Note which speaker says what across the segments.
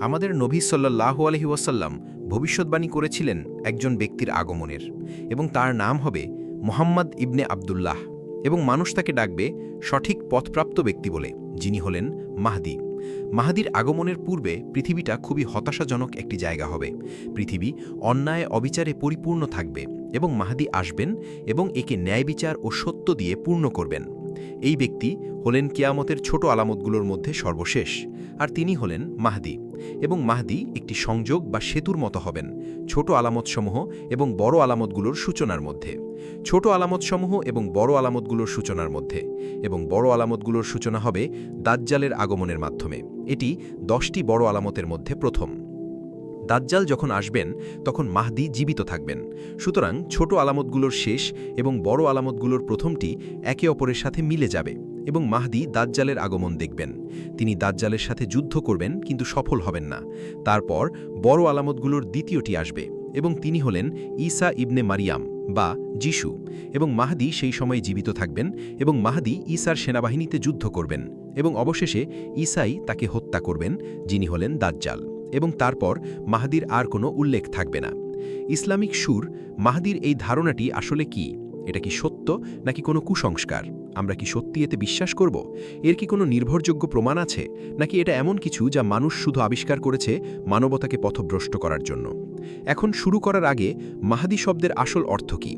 Speaker 1: আমাদের নবী সাল্লাল্লাহু আলাইহি ওয়াসাল্লাম ভবিষ্যদ্বাণী করেছিলেন একজন ব্যক্তির আগমনের এবং তার নাম হবে মুহাম্মদ ইবনে আবদুল্লাহ এবং মানুষ তাকে ডাকবে সঠিক পথপ্রাপ্ত ব্যক্তি বলে, যিনি হলেন মাহদী। মাহদীর আগমনের পূর্বে পৃথিবীটা খুবই হতাশাজনক একটি জায়গা হবে। পৃথিবী অন্যায় অবিচারে পরিপূর্ণ থাকবে এবং মাহদী আসবেন এবং একে ন্যায় বিচার ও সত্য দিয়ে পূর্ণ করবেন। এই ব্যক্তি হলেন কিয়ামতের ছোট আলামতগুলোর মধ্যে সর্বশেষ, আর তিনি হলেন মাহদী। এবং মাহদী একটি সংযোগ বা সেতুর মতো হবেন ছোট আলামতসমূহ এবং বড় আলামতগুলোর সূচনার মধ্যে, ছোট আলামতসমূহ এবং বড় আলামতগুলোর সূচনার মধ্যে, এবং বড় আলামতগুলোর সূচনা হবে দাজ্জালের আগমনের মাধ্যমে। এটি 10টি বড় আলামতের মধ্যে প্রথম। দাজ্জাল যখন আসবেন তখন মাহদী জীবিত থাকবেন। সুতরাং ছোট আলামতগুলোর শেষ এবং বড় আলামতগুলোর প্রথমটি একে অপরের সাথে মিলে যাবে এবং মাহদী দাজ্জালের আগমন দেখবেন। তিনি দাজ্জালের সাথে যুদ্ধ করবেন কিন্তু সফল হবেন না। তারপর বড় আলামতগুলোর দ্বিতীয়টি আসবে এবং তিনি হলেন ঈসা ইবনে মারিয়াম বা যিশু, এবং মাহদী সেই সময় জীবিত থাকবেন এবং মাহদী ঈসার সেনাবাহিনীতে যুদ্ধ করবেন এবং অবশেষে ঈসাই তাকে হত্যা করবেন, যিনি হলেন দাজ্জাল। এবং তারপর মাহদীর আর কোনো উল্লেখ থাকবে না। ইসলামিক সুর মাহদীর এই ধারণাটি আসলে কি? এটা কি সত্য নাকি কোনো কুসংস্কার? আমরা কি সত্যি এতে বিশ্বাস করব? এর কি কোনো নির্ভরযোগ্য প্রমাণ আছে, নাকি এটা এমন কিছু যা মানুষ শুধু আবিষ্কার করেছে মানবতাকে পথভ্রষ্ট করার জন্য? এখন শুরু করার আগে মাহদী শব্দের আসল অর্থ কি?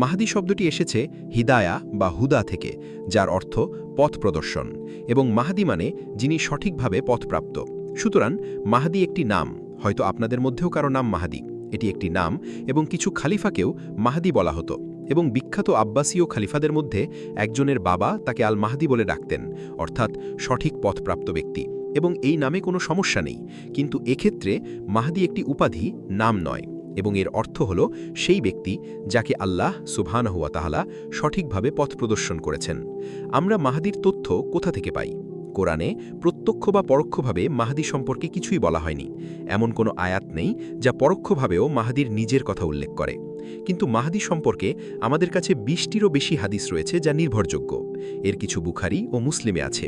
Speaker 1: মাহদী শব্দটি এসেছে হিদায়া বা হুদা থেকে, যার অর্থ পথ প্রদর্শন, এবং মাহদী মানে যিনি সঠিকভাবে পথপ্রাপ্ত। সুতরাং মাহদী একটি নাম, হয়তো আপনাদের মধ্যেও কারো নাম মাহদী। এটি একটি নাম এবং কিছু খালিফাকেও মাহদী বলা হতো, এবং বিখ্যাত আব্বাসীয় খালিফাদের মধ্যে একজনের বাবা তাকে আল মাহদী বলে ডাকতেন, অর্থাৎ সঠিক পথপ্রাপ্ত ব্যক্তি। এবং এই নামে কোনো সমস্যা নেই, কিন্তু এক্ষেত্রে মাহদী একটি উপাধি, নাম নয়, এবং এর অর্থ হল সেই ব্যক্তি যাকে আল্লাহ সুবহানাহু ওয়া তাআলা সঠিকভাবে পথ প্রদর্শন করেছেন। আমরা মাহদীর তথ্য কোথা থেকে পাই? কোরআনে প্রত্যক্ষ বা পরোক্ষভাবে মাহদী সম্পর্কে কিছুই বলা হয়নি। এমন কোনো আয়াত নেই যা পরোক্ষভাবেও মাহদীর নিজের কথা উল্লেখ করে। কিন্তু মাহদী সম্পর্কে আমাদের কাছে 20টিরও বেশি হাদিস রয়েছে যা নির্ভরযোগ্য। এর কিছু বুখারী ও মুসলিমে আছে।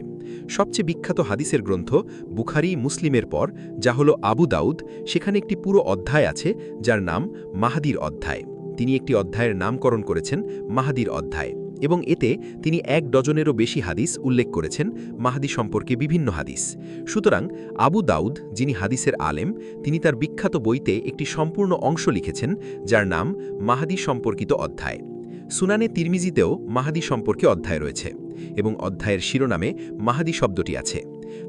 Speaker 1: সবচেয়ে বিখ্যাত হাদিসের গ্রন্থ বুখারী মুসলিমের পর, যা হলো আবু দাউদ, সেখানে একটি পুরো অধ্যায় আছে যার নাম মাহদীর অধ্যায়। তিনি একটি অধ্যায়ের নামকরণ করেছেন মাহদীর অধ্যায়, এবং এতে তিনি 1 ডজনেরও বেশি হাদিস উল্লেখ করেছেন মাহদী সম্পর্কে, বিভিন্ন হাদিস। সুতরাং আবু দাউদ, যিনি হাদিসের আলেম, তিনি তার বিখ্যাত বইতে একটি সম্পূর্ণ অংশ লিখেছেন যার নাম মাহদী সম্পর্কিত অধ্যায়। সুনানে তিরমিজিতেও মাহদী সম্পর্কে অধ্যায় রয়েছে, এবং অধ্যায়ের শিরোনামে মাহদী শব্দটি আছে।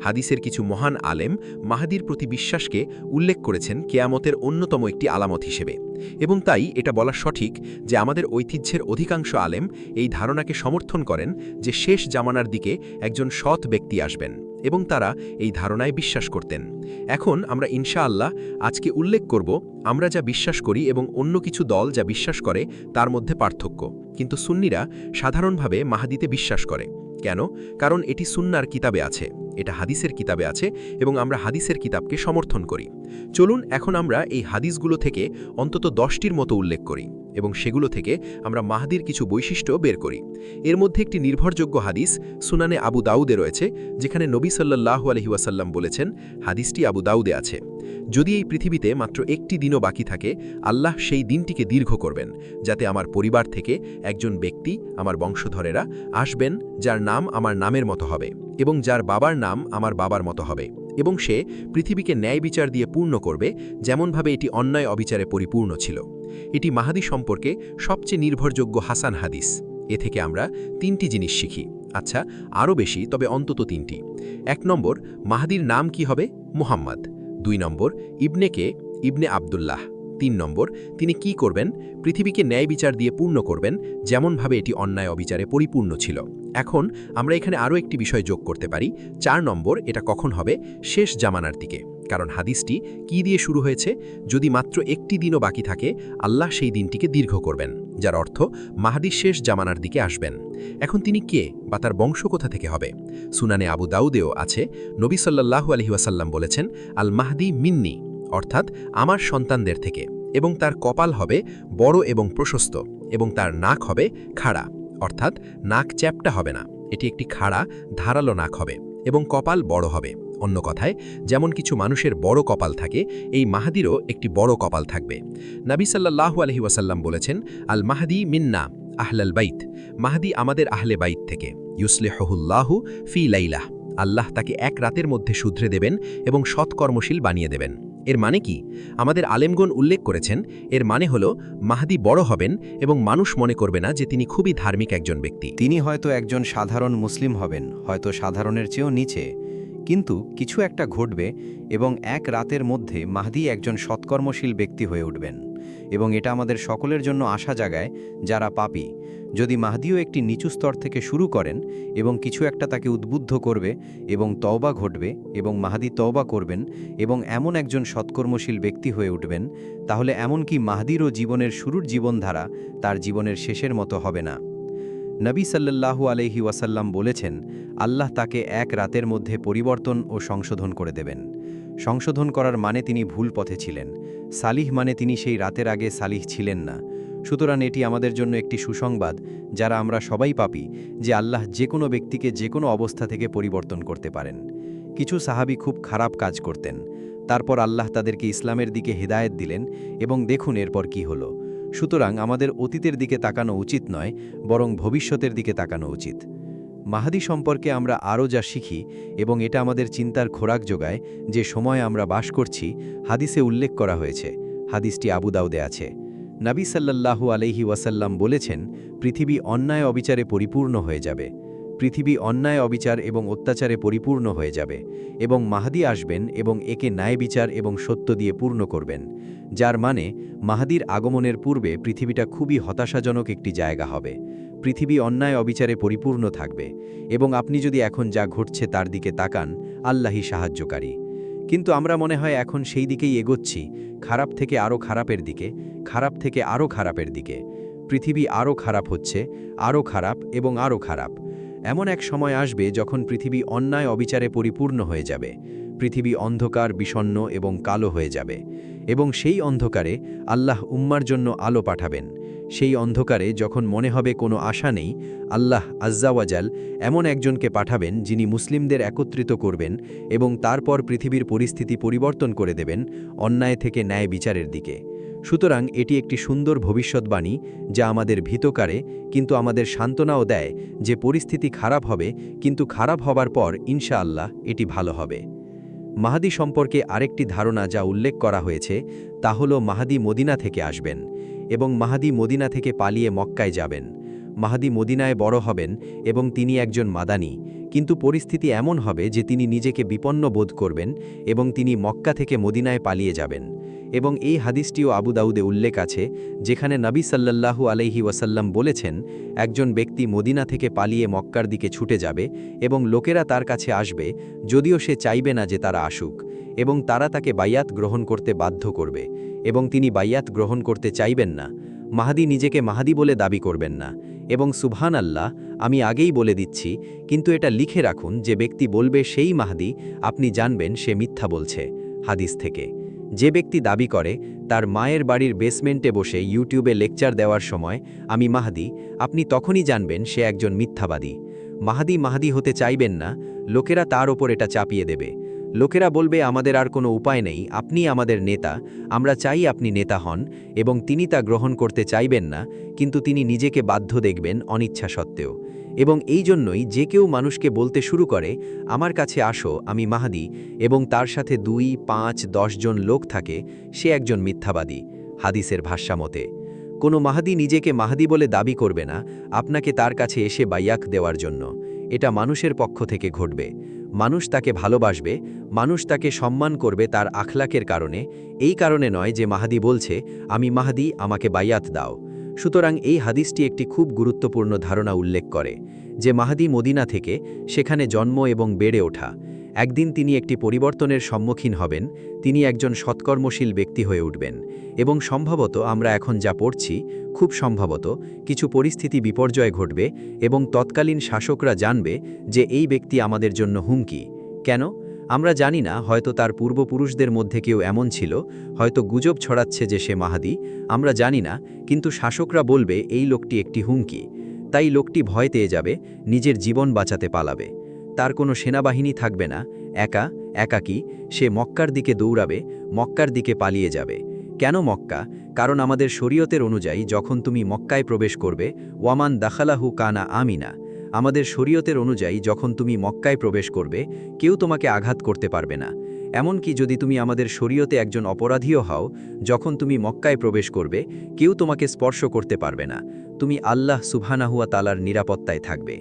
Speaker 1: হাদিসের কিছু মহান আলেম মাহদীর প্রতি বিশ্বাসকে উল্লেখ করেছেন কেয়ামতের অন্যতম একটি আলামত হিসেবে, এবং তাই এটা বলা সঠিক যে আমাদের ঐতিহ্যের অধিকাংশ আলেম এই ধারণাকে সমর্থন করেন যে শেষ জামানার দিকে একজন সৎ ব্যক্তি আসবেন, এবং তারা এই ধারণায় বিশ্বাস করতেন। এখন আমরা ইনশাআল্লাহ আজকে উল্লেখ করব আমরা যা বিশ্বাস করি এবং অন্য কিছু দল যা বিশ্বাস করে তার মধ্যে পার্থক্য। কিন্তু সুন্নিরা সাধারণভাবে মাহদীতে বিশ্বাস করে। কেন? কারণ এটি সুন্নার কিতাবে আছে, এটা হাদিসের কিতাবে আছে, এবং আমরা হাদিসের কিতাবকে সমর্থন করি। চলুন এখন আমরা এই হাদিসগুলো থেকে অন্তত 10টির মতো উল্লেখ করি, এবং সেগুলো থেকে আমরা মাহদীর কিছু বৈশিষ্ট্য বের করি। এর মধ্যে একটি নির্ভরযোগ্য হাদিস সুনানে আবু দাউদে রয়েছে, যেখানে নবী সাল্লাল্লাহু আলাইহি ওয়াসাল্লাম বলেছেন, হাদিসটি আবু দাউদে আছে, যদি এই পৃথিবীতে মাত্র একটি দিনও বাকি থাকে, আল্লাহ সেই দিনটিকে দীর্ঘ করবেন, যাতে আমার পরিবার থেকে একজন ব্যক্তি, আমার বংশধরেরা আসবেন, যার নাম আমার নামের মতো হবে এবং যার বাবার নাম আমার বাবার মতো হবে, এবং সে পৃথিবীকে ন্যায় বিচার দিয়ে পূর্ণ করবে, যেমনভাবে এটি অন্যায় অবিচারে পরিপূর্ণ ছিল। এটি মাহদী সম্পর্কে সবচেয়ে নির্ভরযোগ্য হাসান হাদিস। এ থেকে আমরা 3টি জিনিস শিখি। আচ্ছা, আরও বেশি, তবে অন্তত 3টি। 1 নম্বর, মাহদীর নাম কি হবে? মুহাম্মদ। 2 নম্বর, ইবনে আবদুল্লাহ। 3 নম্বর, তিনি কি করবেন? পৃথিবীকে ন্যায় বিচার দিয়ে পূর্ণ করবেন, যেমনভাবে এটি অন্যায় অবিচারে পরিপূর্ণ ছিল। এখন আমরা এখানে আরও একটি বিষয় যোগ করতে পারি। 4 নম্বর, এটা কখন হবে? শেষ জামানার দিকে, কারণ হাদিসটি কি দিয়ে শুরু হয়েছে? যদি মাত্র একটি দিনও বাকি থাকে, আল্লাহ সেই দিনটিকে দীর্ঘ করবেন, যার অর্থ মাহদী শেষ জামানার দিকে আসবেন। এখন তিনি কে বা তার বংশ কোথা থেকে হবে? সুনানে আবু দাউদেও আছে, নবী সাল্লাল্লাহু আলাইহি ওয়াসাল্লাম বলেছেন, আল মাহদী মিন্নি, অর্থাৎ আমার সন্তানদের থেকে, এবং তার কপাল হবে বড় এবং প্রশস্ত, এবং তার নাক হবে খাড়া, অর্থাৎ নাক চ্যাপ্টা হবে না, এটি একটি খাড়া ধারালো নাক হবে, এবং কপাল বড় হবে। অন্য কথায়, যেমন কিছু মানুষের বড় কপাল থাকে, এই মাহাদিরও একটি বড় কপাল থাকবে। নবী সাল্লাল্লাহু আলাইহি ওয়াসাল্লাম বলেছেন, আল মাহদি মিন্না আহলাল বাইত, মাহদি আমাদের আহলে বাইত থেকে, ইউসলিহুল্লাহু ফি লাইলাহ, আল্লাহ তাকে এক রাতের মধ্যে শুধরে দেবেন এবং সৎকর্মশীল বানিয়ে দেবেন। এর মানে কি? আমাদের আলেমগণ উল্লেখ করেছেন, এর মানে হলো মাহদি বড় হবেন এবং মানুষ মনে করবে না যে তিনি খুবই ধার্মিক একজন ব্যক্তি।
Speaker 2: তিনি হয়তো একজন সাধারণ মুসলিম হবেন, হয়তো সাধারণের চেয়েও নিচে, কিন্তু কিছু একটা ঘটবে এবং এক রাতের মধ্যে মাহদি একজন সৎকর্মশীল ব্যক্তি হয়ে উঠবেন। এবং এটা আমাদের সকলের জন্য আশা জাগায় যারা পাপী। যদি মাহদিও একটি নিচু স্তর থেকে শুরু করেন এবং কিছু একটা তাকে উদ্বুদ্ধ করবে এবং তওবা ঘটবে এবং মাহদি তওবা করবেন এবং এমন একজন সৎকর্মশীল ব্যক্তি হয়ে উঠবেন, তাহলে এমনকি মাহদিরও জীবনের শুরুর জীবনধারা তার জীবনের শেষের মতো হবে না। নবী সাল্লাল্লাহু আলাইহি ওয়াসাল্লাম বলেছেন, আল্লাহ তাকে এক রাতের মধ্যে পরিবর্তন ও সংশোধন করে দেবেন। সংশোধন করার মানে তিনি ভুল পথে ছিলেন, সালিহ মানে তিনি সেই রাতের আগে সালিহ ছিলেন না। সুতরাং এটি আমাদের জন্য একটি সুসংবাদ, যারা আমরা সবাই পাপী, যে আল্লাহ যে কোনো ব্যক্তিকে যে কোনো অবস্থা থেকে পরিবর্তন করতে পারেন। কিছু সাহাবী খুব খারাপ কাজ করতেন, তারপর আল্লাহ তাদেরকে ইসলামের দিকে হিদায়েত দিলেন এবং দেখুন এরপর কি হলো। সুতরাং আমাদের অতীতের দিকে তাকানো উচিত নয়, বরং ভবিষ্যতের দিকে তাকানো উচিত। মাহদি সম্পর্কে আমরা আরও যা শিখি এবং এটা আমাদের চিন্তার খোরাক যোগায় যে সময়ে আমরা বাস করছি, হাদিসে উল্লেখ করা হয়েছে। হাদিসটি আবু দাউদে আছে। নবী সাল্লাল্লাহু আলাইহি ওয়াসাল্লাম বলেছেন, পৃথিবী অন্যায় অবিচারে পরিপূর্ণ হয়ে যাবে। পৃথিবী অন্যায় অবিচার এবং অত্যাচারে পরিপূর্ণ হয়ে যাবে এবং মাহদি আসবেন এবং একে ন্যায় বিচার এবং সত্য দিয়ে পূর্ণ করবেন। যার মানে মাহদির আগমনের পূর্বে পৃথিবীটা খুবই হতাশাজনক একটি জায়গা হবে। পৃথিবী অন্যায় অবিচারে পরিপূর্ণ থাকবে এবং আপনি যদি এখন যা ঘটছে তার দিকে তাকান, আল্লাহই সাহায্যকারী। কিন্তু আমরা মনে হয় এখন সেই দিকেই এগোচ্ছি, খারাপ থেকে আরও খারাপের দিকে, খারাপ থেকে আরও খারাপের দিকে। পৃথিবী আরও খারাপ হচ্ছে, আরও খারাপ এবং আরও খারাপ। এমন এক সময় আসবে যখন পৃথিবী অন্যায় অবিচারে পরিপূর্ণ হয়ে যাবে। পৃথিবী অন্ধকার, বিষণ্ণ এবং কালো হয়ে যাবে এবং সেই অন্ধকারে আল্লাহ উম্মার জন্য আলো পাঠাবেন। সেই অন্ধকারে যখন মনে হবে কোনো আশা নেই, আল্লাহ আজ্জাওয়াজাল এমন একজনকে পাঠাবেন যিনি মুসলিমদের একত্রিত করবেন এবং তারপর পৃথিবীর পরিস্থিতি পরিবর্তন করে দেবেন অন্যায় থেকে ন্যায় বিচারের দিকে। সুতরাং এটি একটি সুন্দর ভবিষ্যৎবাণী যা আমাদের ভীত করে, কিন্তু আমাদের সান্ত্বনাও দেয় যে পরিস্থিতি খারাপ হবে, কিন্তু খারাপ হবার পর ইনশাআল্লাহ এটি ভালো হবে। মাহদি সম্পর্কে আরেকটি ধারণা যা উল্লেখ করা হয়েছে তা হল মাহদি মদিনা থেকে আসবেন এবং মাহদি মদিনা থেকে পালিয়ে মক্কায় যাবেন। মাহদি মদিনায় বড় হবেন এবং তিনি একজন মাদানী, কিন্তু পরিস্থিতি এমন হবে যে তিনি নিজেকে বিপন্ন বোধ করবেন এবং তিনি মক্কা থেকে মদিনায় পালিয়ে যাবেন। এবং এই হাদিসটিও আবু দাউদে উল্লেখ আছে, যেখানে নবী সাল্লাল্লাহু আলাইহি ওয়াসাল্লাম বলেছেন, একজন ব্যক্তি মদিনা থেকে পালিয়ে মক্কার দিকে ছুটে যাবে এবং লোকেরা তার কাছে আসবে, যদিও সে চাইবে না যে তারা আসুক, এবং তারা তাকে বাইয়াত গ্রহণ করতে বাধ্য করবে এবং তিনি বাইয়াত গ্রহণ করতে চাইবেন না। মাহদি নিজেকে মাহদি বলে দাবি করবেন না এবং সুবহান আল্লাহ, আমি আগেই বলে দিচ্ছি, কিন্তু এটা লিখে রাখুন, যে ব্যক্তি বলবে সেই মাহদি, আপনি জানবেন সে মিথ্যা বলছে। হাদিস থেকে যে ব্যক্তি দাবি করে তার মায়ের বাড়ির বেসমেন্টে বসে ইউটিউবে লেকচার দেওয়ার সময় আমি মাহদি, আপনি তখনই জানবেন সে একজন মিথ্যাবাদী। মাহদি মাহদি হতে চাইবেন না, লোকেরা তার ওপর এটা চাপিয়ে দেবে। লোকেরা বলবে আমাদের আর কোনো উপায় নেই, আপনি আমাদের নেতা, আমরা চাই আপনি নেতা হন, এবং তিনি তা গ্রহণ করতে চাইবেন না, কিন্তু তিনি নিজেকে বাধ্য দেখবেন অনিচ্ছা সত্ত্বেও। এবং এই জন্যই যে কেউ মানুষকে বলতে শুরু করে আমার কাছে আসো, আমি মাহদি, এবং তার সাথে 2, 5, 10 জন লোক থাকে, সে একজন মিথ্যাবাদী। হাদিসের ভাষ্যমতে কোনো মাহদি নিজেকে মাহদি বলে দাবি করবে না আপনাকে তার কাছে এসে বাইয়াক দেওয়ার জন্য। এটা মানুষের পক্ষ থেকে ঘটবে। মানুষ তাকে ভালোবাসবে, মানুষ তাকে সম্মান করবে তার আখলাকের কারণে, এই কারণে নয় যে মাহদি বলছে আমি মাহদি, আমাকে বাইয়াত দাও। সুতরাং এই হাদিসটি একটি খুব গুরুত্বপূর্ণ ধারণা উল্লেখ করে যে মাহদি মদিনা থেকে, সেখানে জন্ম এবং বেড়ে ওঠা। একদিন তিনি একটি পরিবর্তনের সম্মুখীন হবেন, তিনি একজন সৎকর্মশীল ব্যক্তি হয়ে উঠবেন এবং সম্ভবত আমরা এখন যা পড়ছি, খুব সম্ভবত কিছু পরিস্থিতি বিপর্যয় ঘটবে এবং তৎকালীন শাসকরা জানবে যে এই ব্যক্তি আমাদের জন্য হুমকি। কেন? আমরা জানি না, হয়তো তার পূর্বপুরুষদের মধ্যে কেউ এমন ছিল, হয়তো গুজব ছড়াচ্ছে যে সে মাহদি, আমরা জানি না, কিন্তু শাসকরা বলবে এই লোকটি একটি হুমকি। তাই লোকটি ভয় পেয়ে যাবে, নিজের জীবন বাঁচাতে পালাবে। তার কোনো সেনাবাহিনী থাকবে না, একা, একাকী, সে মক্কার দিকে দৌড়াবে, মক্কার দিকে পালিয়ে যাবে। কেন মক্কা? কারণ আমাদের শরীয়তের অনুযায়ী যখন তুমি মক্কায় প্রবেশ করবে, ওয়ামান দাখালাহু কানা আমিনা। আমাদের শরীয়তের অনুযায়ী যখন তুমি মক্কায় প্রবেশ করবে, কেউ তোমাকে আঘাত করতে পারবে না। এমনকি যদি তুমি আমাদের শরীয়তে একজন অপরাধীও হও, যখন তুমি মক্কায় প্রবেশ করবে, কেউ তোমাকে স্পর্শ করতে পারবে না। তুমি আল্লাহ সুবহানাহু ওয়া তাআলার নিরাপত্তায় থাকবে।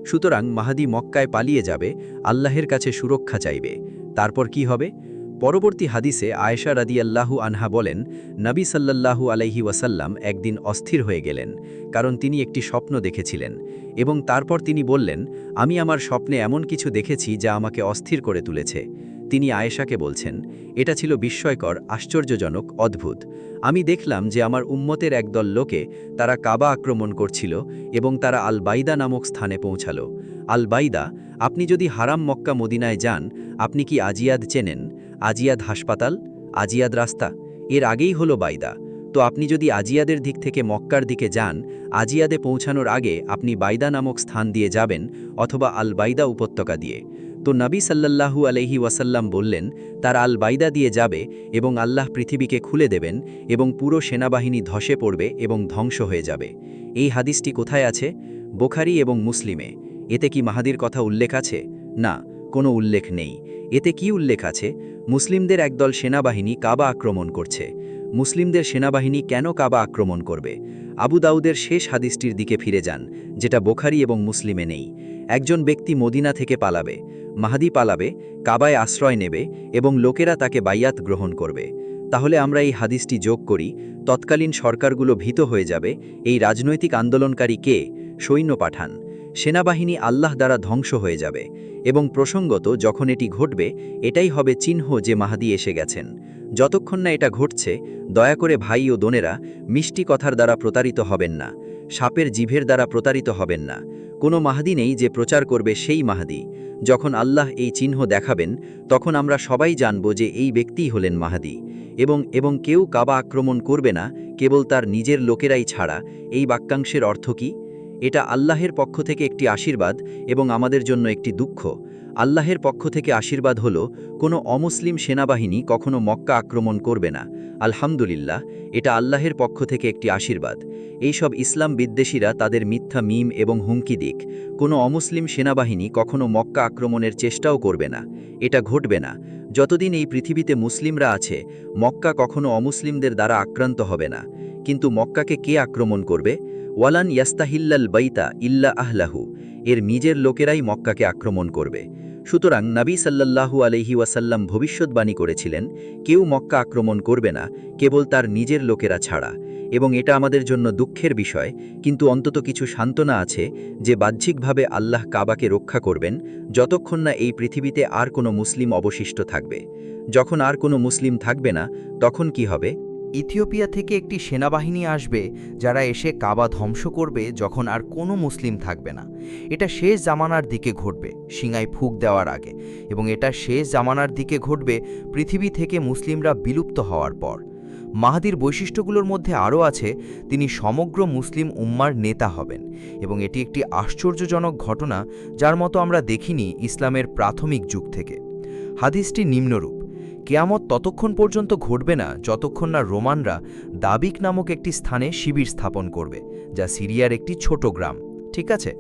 Speaker 2: সুতরাং মাহদী মক্কায় পালিয়ে যাবে, আল্লাহের কাছে সুরক্ষা চাইবে। তারপর কি হবে? পরবর্তী হাদিসে আয়েশা রাদিয়াল্লাহু আনহা বলেন, নবী সাল্লাল্লাহু আলাইহি ওয়াসাল্লাম একদিন অস্থির হয়ে গেলেন, কারণ তিনি একটি স্বপ্ন দেখেছিলেন। এবং তারপর তিনি বললেন, আমি আমার স্বপ্নে এমন কিছু দেখেছি যা আমাকে অস্থির করে তুলেছে। তিনি আয়েশাকে বলছেন, এটা ছিল বিস্ময়কর, আশ্চর্যজনক, অদ্ভুত। আমি দেখলাম যে আমার উম্মতের একদল লোকে তারা কাবা আক্রমণ করছিল এবং তারা আল বাইদা নামক স্থানে পৌঁছালো। আল বাইদা, আপনি যদি হারাম মক্কা মদিনায় যান, আপনি কি আজিয়াদ চেনেন? আজিয়াদ হাসপাতাল, আজিয়াদ রাস্তা, এর আগেই হলো বাইদা। তো আপনি যদি আজিয়াদের দিক থেকে মক্কার দিকে যান, আজিয়াদে পৌঁছানোর আগে আপনি বাইদা নামক স্থান দিয়ে যাবেন, অথবা আল বাইদা উপত্যকা দিয়ে। তো নবী সাল্লাল্লাহু আলাইহি ওয়াসাল্লাম বললেন, তারা আল বাইদা দিয়ে যাবে এবং আল্লাহ পৃথিবীকে খুলে দেবেন এবং পুরো সেনাবাহিনী ধসে পড়বে এবং ধ্বংস হয়ে যাবে। এই হাদিসটি কোথায় আছে? বুখারী এবং মুসলিমে। এতে কি মাহাদির কথা উল্লেখ আছে? না, কোনো উল্লেখ নেই। এতে কি উল্লেখ আছে? মুসলিমদের একদল সেনাবাহিনী কাবা আক্রমণ করছে। মুসলিমদের সেনাবাহিনী কেন কাবা আক্রমণ করবে? আবু দাউদের শেষ হাদিসটির দিকে ফিরে যান, যেটা বুখারী এবং মুসলিমে নেই। একজন ব্যক্তি মদিনা থেকে পালাবে, মাহদী পালাবে, কাবায় আশ্রয় নেবে এবং লোকেরা তাকে বাইয়াত গ্রহণ করবে। তাহলে আমরা এই হাদিসটি যোগ করি, তৎকালীন সরকারগুলো ভীত হয়ে যাবে। এই রাজনৈতিক আন্দোলনকারী কে? সৈন্য পাঠান। সেনাবাহিনী আল্লাহ দ্বারা ধ্বংস হয়ে যাবে এবং প্রসঙ্গত যখন এটি ঘটবে, এটাই হবে চিহ্ন যে মাহদী এসে গেছেন। যতক্ষণ না এটা ঘটছে, দয়া করে ভাই ও বোনেরা, মিষ্টি কথার দ্বারা প্রতারিত হবেন না, সাপের জিভের দ্বারা প্রতারিত হবেন না। কোনো মাহদী নেই যে প্রচার করবে সেই মাহদী। যখন আল্লাহ এই চিহ্ন দেখাবেন, তখন আমরা সবাই জানব যে এই ব্যক্তিই হলেন মাহদী। এবং কেউ কাবা আক্রমণ করবে না, কেবল তার নিজের লোকেরাই ছাড়া। এই বাক্যাংশের অর্থ কি? এটা আল্লাহের পক্ষ থেকে একটি আশীর্বাদ এবং আমাদের জন্য একটি দুঃখ। আল্লাহের পক্ষ থেকে আশীর্বাদ হলো, কোনো অমুসলিম সেনাবাহিনী কখনো মক্কা আক্রমণ করবে না। আলহামদুলিল্লাহ, এটা আল্লাহের পক্ষ থেকে একটি আশীর্বাদ। এইসব ইসলাম বিদ্বেষীরা তাদের মিথ্যা মিম এবং হুমকি দিক, কোনো অমুসলিম সেনাবাহিনী কখনো মক্কা আক্রমণের চেষ্টাও করবে না। এটা ঘটবে না। যতদিন এই পৃথিবীতে মুসলিমরা আছে, মক্কা কখনো অমুসলিমদের দ্বারা আক্রান্ত হবে না। কিন্তু মক্কাকে কে আক্রমণ করবে? ওয়ালান ইয়াস্তাহিল্লাল বাইতা ইল্লা আহলাহু, এর নিজের লোকেরাই মক্কাকে আক্রমণ করবে। সুতরাং নবী সাল্লাল্লাহু আলাইহি ওয়াসাল্লাম ভবিষ্যৎবাণী করেছিলেন, কেউ মক্কা আক্রমণ করবে না, কেবল তার নিজের লোকেরা ছাড়া। এবং এটা আমাদের জন্য দুঃখের বিষয়, কিন্তু অন্তত কিছু সান্ত্বনা আছে যে বাহ্যিকভাবে আল্লাহ কাবাকে রক্ষা করবেন, যতক্ষণ না এই পৃথিবীতে আর কোনো মুসলিম অবশিষ্ট থাকবে। যখন আর কোনো মুসলিম থাকবে না, তখন কি হবে?
Speaker 3: ইথিওপিয়া থেকে একটি সেনাবাহিনী আসবে, যারা এসে কাবা ধ্বংস করবে যখন আর কোনো মুসলিম থাকবে না। এটা শেষ জামানার দিকে ঘটবে, সিঙায় ফুঁক দেওয়ার আগে, এবং এটা শেষ জামানার দিকে ঘটবে পৃথিবী থেকে মুসলিমরা বিলুপ্ত হওয়ার পর। মাহদীর বৈশিষ্ট্যগুলোর মধ্যে আরও আছে, তিনি সমগ্র মুসলিম উম্মার নেতা হবেন, এবং এটি একটি আশ্চর্যজনক ঘটনা যার মতো আমরা দেখিনি ইসলামের প্রাথমিক যুগ থেকে। হাদিসটি নিম্নরূপ: কেয়ামত ততক্ষণ পর্যন্ত ঘটবে না যতক্ষণ না রোমানরা দাবিক নামক একটি স্থানে শিবির স্থাপন করবে, যা সিরিয়ার একটি ছোট গ্রাম। ঠিক আছে,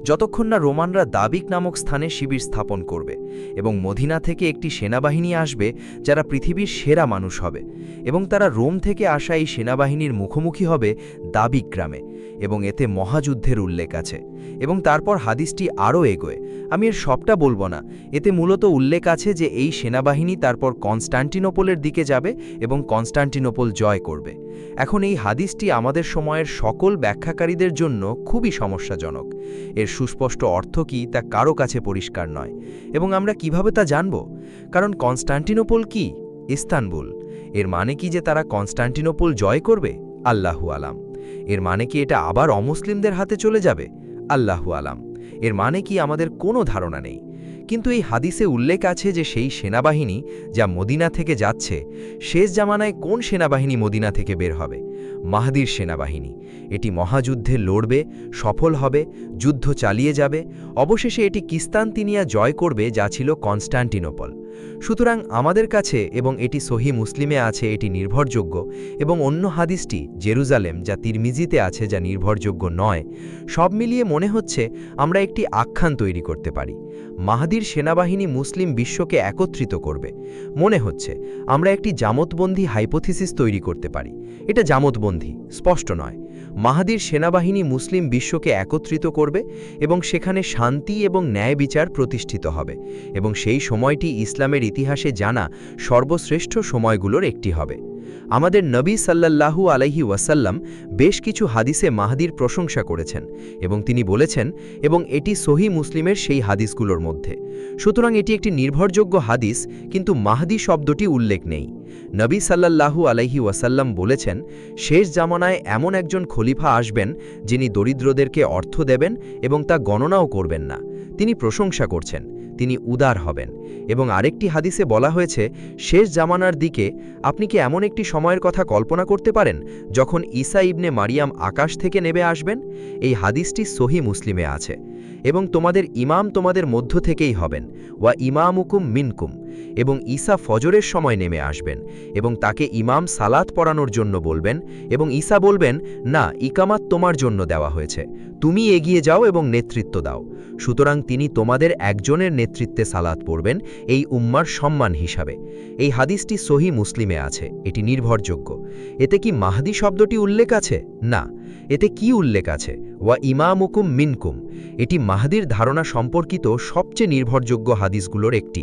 Speaker 3: যতক্ষণ না রোমানরা দাবিক নামক স্থানে শিবির স্থাপন করবে এবং মদিনা থেকে একটি সেনাবাহিনী আসবে যারা পৃথিবীর সেরা মানুষ হবে, এবং তারা রোম থেকে আসা এই সেনাবাহিনীর মুখোমুখি হবে দাবিক গ্রামে, এবং এতে মহাযুদ্ধের উল্লেখ আছে। এবং তারপর হাদিসটি আরও এগোয়, আমি এর সবটা বলবো না। এতে মূলত উল্লেখ আছে যে এই সেনাবাহিনী তারপর কনস্টান্টিনোপলের দিকে যাবে এবং কনস্টান্টিনোপল জয় করবে। এখন এই হাদিসটি আমাদের সময়ের সকল ব্যাখ্যাকারীদের জন্য খুবই সমস্যাজনক। এর সুস্পষ্ট অর্থ কি তা কারো কাছে পরিষ্কার নয়, এবং আমরা কিভাবে তা জানব? কারণ কনস্টান্টিনোপল কি? ইস্তানবুল। এর মানে কি যে তারা কনস্টান্টিনোপল জয় করবে? আল্লাহু আলাম। এর মানে কি এটা আবার অমুসলিমদের হাতে চলে যাবে? আল্লাহু আলাম। এর মানে কি আমাদের কোনো ধারণা নেই। কিন্তু এই হাদিসে উল্লেখ আছে যে সেই সেনাবাহিনী যা মদিনা থেকে যাচ্ছে, শেষ জামানায় কোন সেনাবাহিনী মদিনা থেকে বের হবে? মাহদীর সেনাবাহিনী। এটি মহাযুদ্ধে লড়বে, সফল হবে, যুদ্ধ চালিয়ে যাবে, অবশেষে এটি কিস্তান্তিনিয়া জয় করবে, যা ছিল কনস্টান্টিনোপল। সুতরাং আমাদের কাছে এবং এটি সহি মুসলিমে আছে এটি নির্ভরযোগ্য, এবং অন্য হাদিসটি জেরুজালেম যা তিরমিজিতে আছে যা নির্ভরযোগ্য নয়। সব মিলিয়ে মনে হচ্ছে আমরা একটি আখ্যান তৈরি করতে পারি। মাহদির সেনাবাহিনী মুসলিম বিশ্বকে একত্রিত করবে। মনে হচ্ছে আমরা একটি জামতবন্দি হাইপোথিসিস তৈরি করতে পারি। এটা জামতবন্দি, স্পষ্ট নয়। মাহদির সেনাবাহিনী মুসলিম বিশ্বকে একত্রিত করবে এবং সেখানে শান্তি এবং ন্যায় বিচার প্রতিষ্ঠিত হবে, এবং সেই সময়টি ইসলামের ইতিহাসে জানা সর্বশ্রেষ্ঠ সময়গুলোর একটি হবে। আমাদের নবী সাল্লাল্লাহু আলাইহি ওয়াসাল্লাম বেশ কিছু হাদিসে মাহদির প্রশংসা করেছেন, এবং তিনি বলেছেন, এবং এটি সহি মুসলিমের সেই হাদিসগুলোর মধ্যে। সুতরাং এটি একটি নির্ভরযোগ্য হাদিস, কিন্তু মাহদি শব্দটি উল্লেখ নেই। নবী সাল্লাল্লাহু আলাইহি ওয়াসাল্লাম বলেছেন, শেষ জামানায় এমন একজন খলিফা আসবেন যিনি দরিদ্রদেরকে অর্থ দেবেন এবং তা গণনাও করবেন না। তিনি প্রশংসা করছেন, তিনি উদার হবেন। এবং আরেকটি হাদিসে বলা হয়েছে, শেষ জামানার দিকে আপনি কি এমন একটি সময়ের কথা কল্পনা করতে পারেন যখন ঈসা ইবনে মারিয়াম আকাশ থেকে নেমে আসবেন? এই হাদিসটি সহি মুসলিমে আছে। এবং তোমাদের ইমাম তোমাদের মধ্য থেকেই হবেন, ওয়া ইমামুকুম মিনকুম। এবং ঈসা ফজরের সময় নেমে আসবেন এবং তাকে ইমাম সালাত পড়ানোর জন্য বলবেন, এবং ঈসা বলবেন, না, ইকামাত তোমার জন্য দেওয়া হয়েছে, তুমি এগিয়ে যাও এবং নেতৃত্ব দাও। সুতরাং তিনি তোমাদের একজনের নেতৃত্বে সালাত পড়বেন এই উম্মার সম্মান হিসাবে। এই হাদিসটি সহি মুসলিমে আছে, এটি নির্ভরযোগ্য। এতে কি মাহদি শব্দটি উল্লেখ আছে? না। এতে কি উল্লেখ আছে? ওয়া ইমামুকুম মিনকুম। এটি মাহদির ধারণা সম্পর্কিত সবচেয়ে নির্ভরযোগ্য হাদিসগুলোর একটি।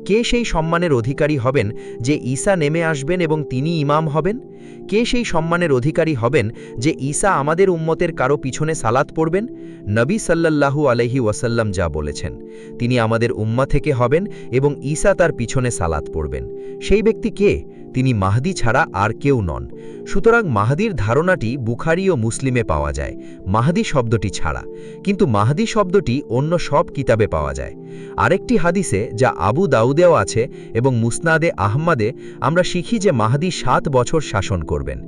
Speaker 3: কে সেই সম্মানের অধিকারী হবেন যে ঈসা নেমে আসবেন এবং তিনি ইমাম হবেন? কে সেই সম্মানের অধিকারী হবেন যে ঈসা আমাদের উম্মতের কারো পিছনে সালাত পড়বেন? নবী সাল্লাল্লাহু আলাইহি ওয়াসাল্লাম যা বলেছেন, তিনি আমাদের উম্মা থেকে হবেন এবং ঈসা তার পিছনে সালাত পড়বেন। সেই ব্যক্তি কে? তিনি মাহদি ছাড়া আর কেউ নন। সুতরাং মাহদির ধারণাটি বুখারী ও মুসলিমে পাওয়া যায়, মাহদি শব্দটি ছাড়া। কিন্তু মাহদি শব্দটি অন্য সব কিতাবে পাওয়া যায়। আরেকটি হাদিসে, যা আবু দাউদেও আছে এবং মুসনাদে আহমদে, আমরা শিখি যে মাহদি 7 বছর শাসন করবেন।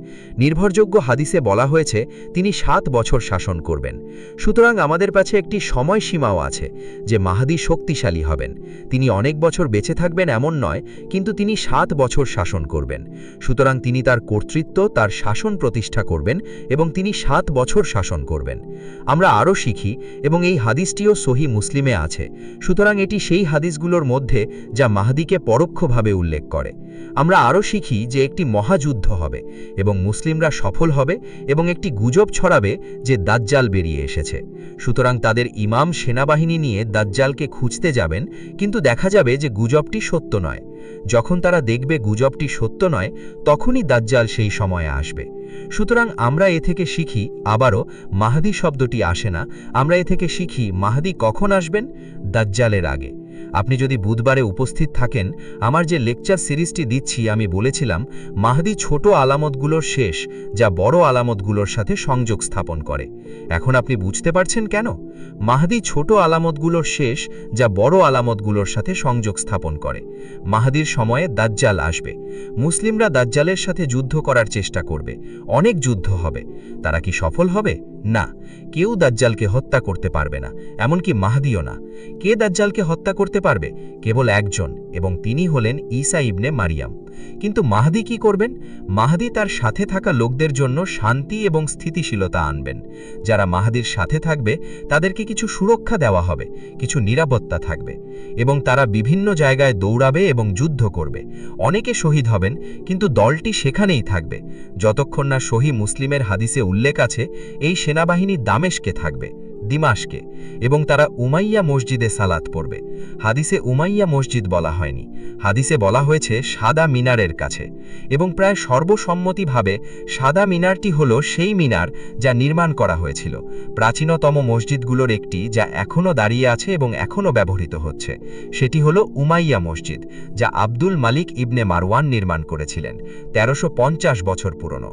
Speaker 3: নির্ভরযোগ্য হাদিসে বলা হয়েছে তিনি 7 বছর শাসন করবেন। সুতরাং আমাদের কাছে একটি সময়সীমাও আছে যে মাহদি শক্তিশালী হবেন। তিনি অনেক বছর বেঁচে থাকবেন এমন নয়, কিন্তু তিনি 7 বছর শাসন করবেন। সুতরাং তিনি তার কর্তৃত্ব, তার শাসন প্রতিষ্ঠা করবেন এবং তিনি 7 বছর শাসন করবেন। আমরা আরও শিখি, এবং এই হাদিসটিও সহি মুসলিমে আছে। সুতরাং এটি সেই হাদিসগুলোর মধ্যে যা মাহদিকে পরোক্ষভাবে উল্লেখ করে। আমরা আরও শিখি যে একটি মহাযুদ্ধ হবে এবং মুসলিমরা সফল হবে, এবং একটি গুজব ছড়াবে যে দাজ্জাল বেরিয়ে এসেছে। সুতরাং তাদের ইমাম সেনাবাহিনী নিয়ে দাজ্জালকে খুঁজতে যাবেন, কিন্তু দেখা যাবে যে গুজবটি সত্য নয়। যখন তারা দেখবে গুজবটি সত্য নয়, তখনই দাজ্জাল সেই সময়ে আসবে। সুতরাং আমরা এ থেকে শিখি, আবারও মাহদি শব্দটি আসে না। আমরা এ থেকে শিখি মাহদি কখন আসবেন? দাজ্জালের আগে। আপনি যদি বুধবারে উপস্থিত থাকেন, আমার যে লেকচার সিরিজটি দিচ্ছি, আমি বলেছিলাম মাহদি ছোট আলামতগুলোর শেষ, যা বড় আলামতগুলোর সাথে সংযোগ স্থাপন করে। এখন আপনি বুঝতে পারছেন কেন? মাহদি ছোট আলামতগুলোর শেষ, যা বড় আলামতগুলোর সাথে সংযোগ স্থাপন করে। মাহদির সময়ে দাজ্জাল আসবে। মুসলিমরা দাজ্জালের সাথে যুদ্ধ করার চেষ্টা করবে, অনেক যুদ্ধ হবে। তারা কি সফল হবে? না, কেউ দাজ্জালকে হত্যা করতে পারবে না, এমনকি মাহদিও না। কে দাজ্জালকে হত্যা করতে পারবে? কেবল একজন, এবং তিনি হলেন ঈসা ইবনে মারিয়াম। কিন্তু মাহদি কি করবেন? মাহদি তার সাথে থাকা লোকদের জন্য শান্তি এবং স্থিতিশীলতা আনবেন। যারা মাহদির সাথে থাকবে তাদেরকে কিছু সুরক্ষা দেওয়া হবে, কিছু নিরাপত্তা থাকবে, এবং তারা বিভিন্ন জায়গায় দৌড়াবে এবং যুদ্ধ করবে। অনেকে শহীদ হবেন, কিন্তু দলটি সেখানেই থাকবে যতক্ষণ না সহি মুসলিমের হাদিসে উল্লেখ আছে এই সেনাবাহিনী দামেশকে থাকবে, দিমাশকে, এবং তারা উমাইয়া মসজিদে সালাত পড়বে। হাদিসে উমাইয়া মসজিদ বলা হয়নি, হাদিসে বলা হয়েছে সাদা মিনারের কাছে, এবং প্রায় সর্বসম্মতিভাবে সাদা মিনারটি হল সেই মিনার যা নির্মাণ করা হয়েছিল প্রাচীনতম মসজিদগুলোর একটি, যা এখনও দাঁড়িয়ে আছে এবং এখনও ব্যবহৃত হচ্ছে। সেটি হল উমাইয়া মসজিদ, যা আব্দুল মালিক ইবনে মারওয়ান নির্মাণ করেছিলেন, 1350 বছর পুরনো।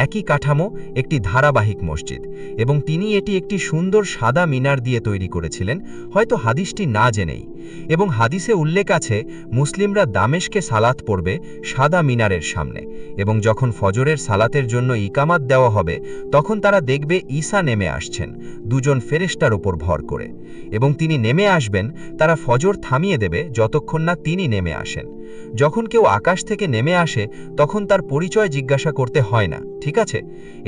Speaker 3: একই কাঠামো, একটি ধারাবাহিক মসজিদ, এবং তিনি এটি একটি সুন্দর
Speaker 4: সাদা মিনার দিয়ে তৈরি করেছিলেন, হয়তো হাদিসটি না জেনেই। এবং হাদিসে উল্লেখ আছে মুসলিমরা দামেশকে সালাত পড়বে সাদা মিনারের সামনে, এবং যখন ফজরের সালাতের জন্য ইকামাত দেওয়া হবে তখন তারা দেখবে ঈসা নেমে আসছেন দুজন ফেরেশতার ওপর ভর করে, এবং তিনি নেমে আসবেন, তারা ফজর থামিয়ে দেবে যতক্ষণ না তিনি নেমে আসেন। যখন কেউ আকাশ থেকে নেমে আসে তখন তার পরিচয় জিজ্ঞাসা করতে হয় না, ঠিক আছে?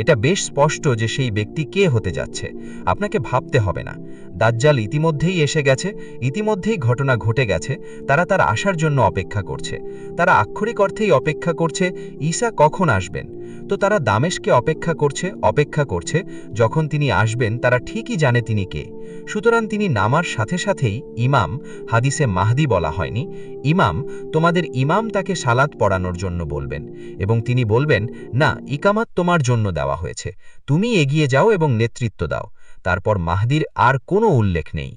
Speaker 4: এটা বেশ স্পষ্ট যে সেই ব্যক্তি কে হতে যাচ্ছে, আপনাকে ভাবতে হবে না। দাজ্জাল ইতিমধ্যেই এসে গেছে, ইতিমধ্যেই ঘটনা ঘটে গেছে, তারা তার আসার জন্য অপেক্ষা করছে। তারা আক্ষরিক অর্থেই অপেক্ষা করছে ঈসা কখন আসবেন। তো তারা দামেশকে অপেক্ষা করছে, যখন তিনি আসবেন তারা ঠিকই জানে তিনি কে। সুতরাং তিনি নামার সাথে সাথেই ইমাম, হাদিসে মাহদি বলা হয়নি, ইমাম, তোমাদের ইমাম তাকে সালাত পড়ানোর জন্য বলবেন, এবং তিনি বলবেন, না, ইকামাত তোমার জন্য দেওয়া হয়েছে, তুমি এগিয়ে যাও এবং নেতৃত্ব দাও। তারপর মাহদির আর কোনো উল্লেখ নেই।